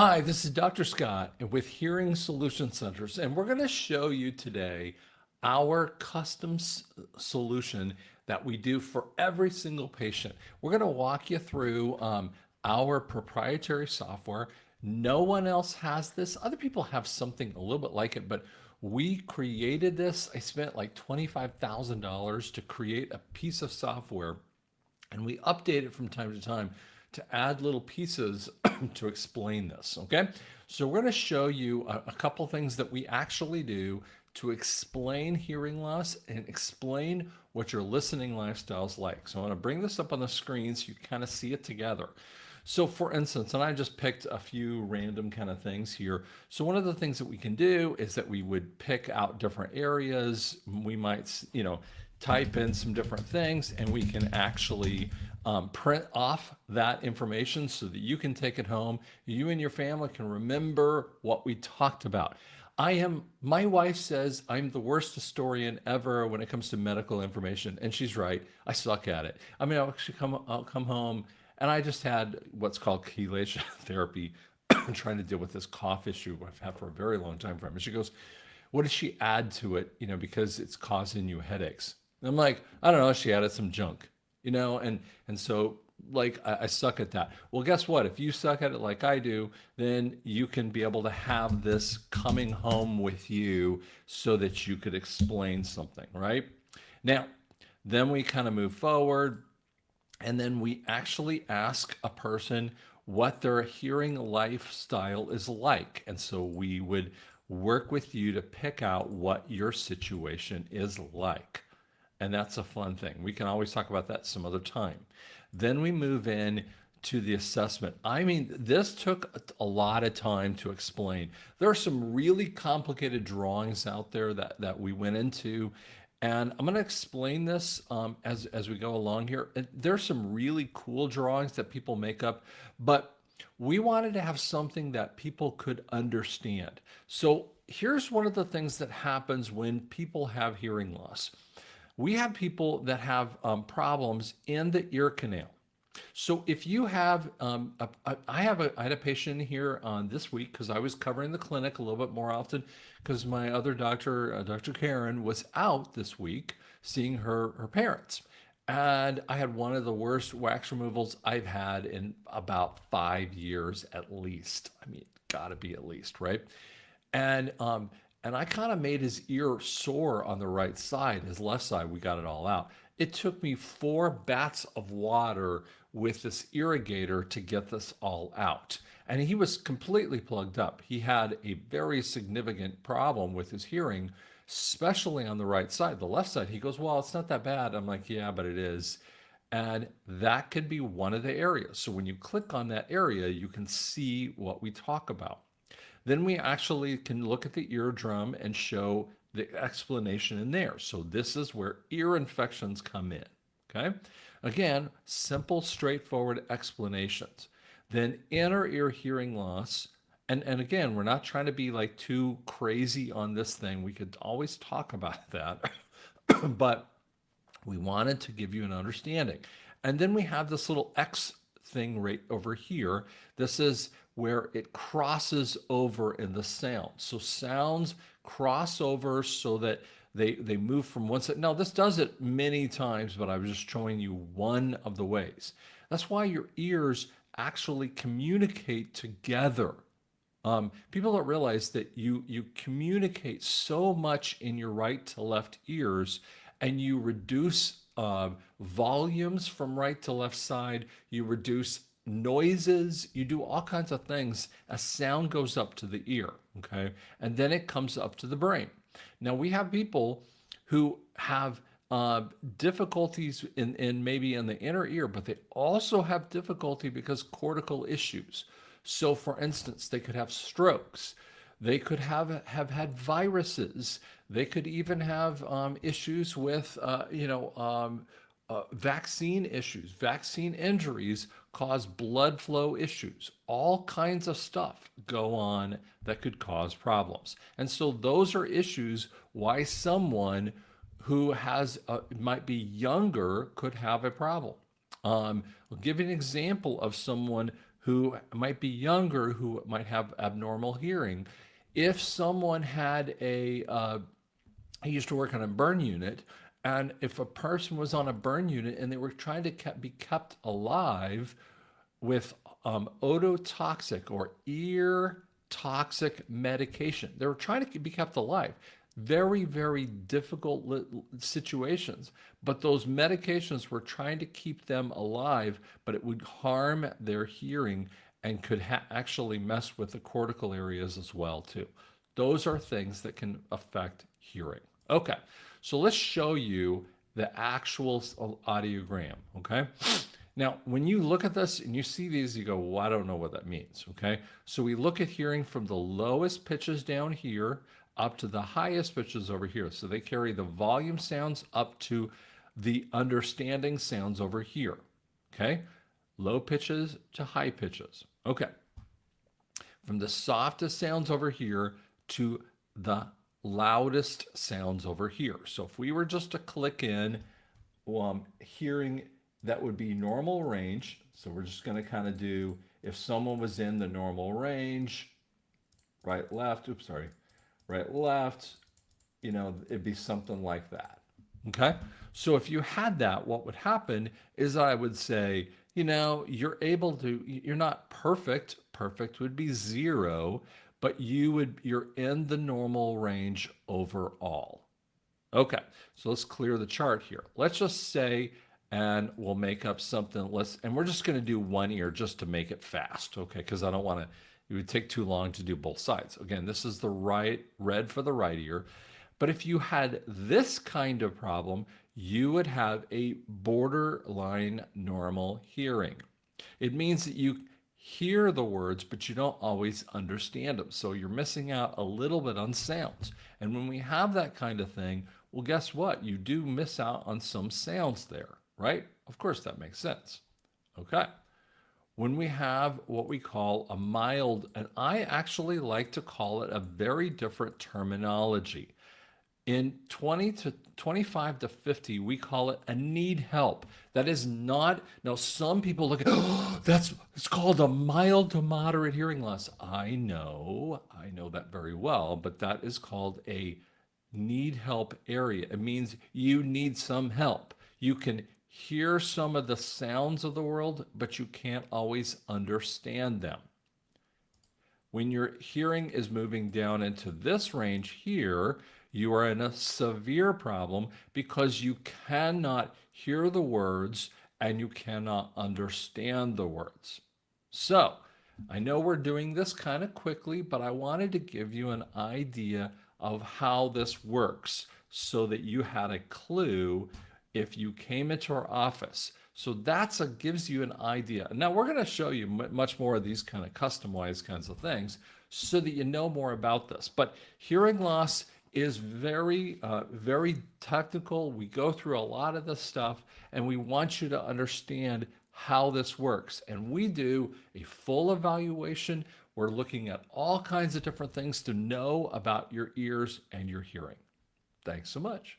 Hi, this is Dr. Scott with Hearing Solution Centers, and we're going to show you today our solution that we do for every single patient. We're going to walk you through our proprietary software. No one else has this. Other people have something a little bit like it, but we created this. I spent like $25,000 to create a piece of software, and we update it from time to time to add little pieces to explain this. Okay, so we're going to show you a couple things that we actually do to explain hearing loss and explain what your listening lifestyle is like. So I want to bring this up on the screen so you kind of see it together. So for instance, and I just picked a few random kind of things here. So one of the things that we can do is that we would pick out different areas. We might, type in some different things, and we can actually print off that information so that you can take it home. You and your family can remember what we talked about. My wife says I'm the worst historian ever when it comes to medical information, and she's right. I suck at it. I mean, I'll come home, and I just had what's called chelation therapy, trying to deal with this cough issue I've had for a very long time from her. And she goes, "What does she add to it? Because it's causing you headaches." And I'm like, "I don't know. She added some junk, and so like I suck at that. Well, guess what? If you suck at it like I do, then you can be able to have this coming home with you so that you could explain something, right? Now, then we kind of move forward, and then we actually ask a person what their hearing lifestyle is like. And so we would work with you to pick out what your situation is like. And that's a fun thing. We can always talk about that some other time. Then we move in to the assessment. I mean, this took a lot of time to explain. There are some really complicated drawings out there that we went into, and I'm going to explain this as we go along here. And there's some really cool drawings that people make up, but we wanted to have something that people could understand. So here's one of the things that happens when people have hearing loss. We have people that have problems in the ear canal. So if you have, I had a patient here on this week because I was covering the clinic a little bit more often because my other doctor, Dr. Karen, was out this week seeing her parents. And I had one of the worst wax removals I've had in about 5 years at least. I mean, gotta be at least, right? And and I kind of made his ear sore on the right side, his left side. We got it all out. It took me 4 bats of water with this irrigator to get this all out. And he was completely plugged up. He had a very significant problem with his hearing, especially on the right side. The left side, he goes, "Well, it's not that bad." I'm like, "Yeah, but it is." And that could be one of the areas. So when you click on that area, you can see what we talk about. Then we actually can look at the eardrum and show the explanation in there. So this is where ear infections come in. Okay. Again, simple, straightforward explanations. Then inner ear hearing loss. And again, we're not trying to be like too crazy on this thing. We could always talk about that. But we wanted to give you an understanding. And then we have this little X thing right over here. This is where it crosses over in the sound. So sounds cross over so that they move from one side. Now, this does it many times, but I was just showing you one of the ways. That's why your ears actually communicate together. People don't realize that you communicate so much in your right to left ears, and you reduce volumes from right to left side. You reduce noises. You do all kinds of things as sound goes up to the ear. Okay, and then it comes up to the brain. Now we have people who have difficulties in maybe in the inner ear, but they also have difficulty because cortical issues. So, for instance, they could have strokes. They could have had viruses. They could even have issues with, vaccine issues. Vaccine injuries cause blood flow issues. All kinds of stuff go on that could cause problems. And so those are issues why someone who might be younger could have a problem. I'll give you an example of someone who might be younger, who might have abnormal hearing. If someone had I used to work on a burn unit, and if a person was on a burn unit and they were trying to be kept alive with ototoxic or ear toxic medication, they were trying to be kept alive. Very, very difficult situations, but those medications were trying to keep them alive, but it would harm their hearing and could actually mess with the cortical areas as well too. Those are things that can affect hearing. Okay, so let's show you the actual audiogram, okay? Now, when you look at this and you see these, you go, well, I don't know what that means, okay? So we look at hearing from the lowest pitches down here up to the highest pitches over here. So they carry the volume sounds up to the understanding sounds over here, okay? Low pitches to high pitches, okay. From the softest sounds over here to the loudest sounds over here. So if we were just to click in hearing, that would be normal range. So we're just going to kind of do, if someone was in the normal range, right, left, oops, sorry, right, left, you know, it'd be something like that. Okay. So if you had that, what would happen is I would say, you know, you're able to, you're not perfect. Perfect would be 0, but you're in the normal range overall. Okay, so let's clear the chart here. Let's just say, and we'll make up something. And we're just going to do one ear just to make it fast, okay? Because I don't want to, it would take too long to do both sides. Again, this is the red for the right ear. But if you had this kind of problem, you would have a borderline normal hearing. It means that you hear the words, but you don't always understand them. So you're missing out a little bit on sounds. And when we have that kind of thing, well, guess what? You do miss out on some sounds there, right? Of course, that makes sense. Okay. When we have what we call a mild, and I actually like to call it a very different terminology. In 20 to 25 to 50, we call it a need help. That is not, now some people look at, oh, it's called a mild to moderate hearing loss. I know that very well, but that is called a need help area. It means you need some help. You can hear some of the sounds of the world, but you can't always understand them. When your hearing is moving down into this range here, you are in a severe problem because you cannot hear the words and you cannot understand the words. So, I know we're doing this kind of quickly, but I wanted to give you an idea of how this works so that you had a clue if you came into our office. So gives you an idea. Now we're going to show you much more of these kind of customized kinds of things so that you know more about this. But hearing loss is very, very technical. We go through a lot of this stuff and we want you to understand how this works. And we do a full evaluation. We're looking at all kinds of different things to know about your ears and your hearing. Thanks so much.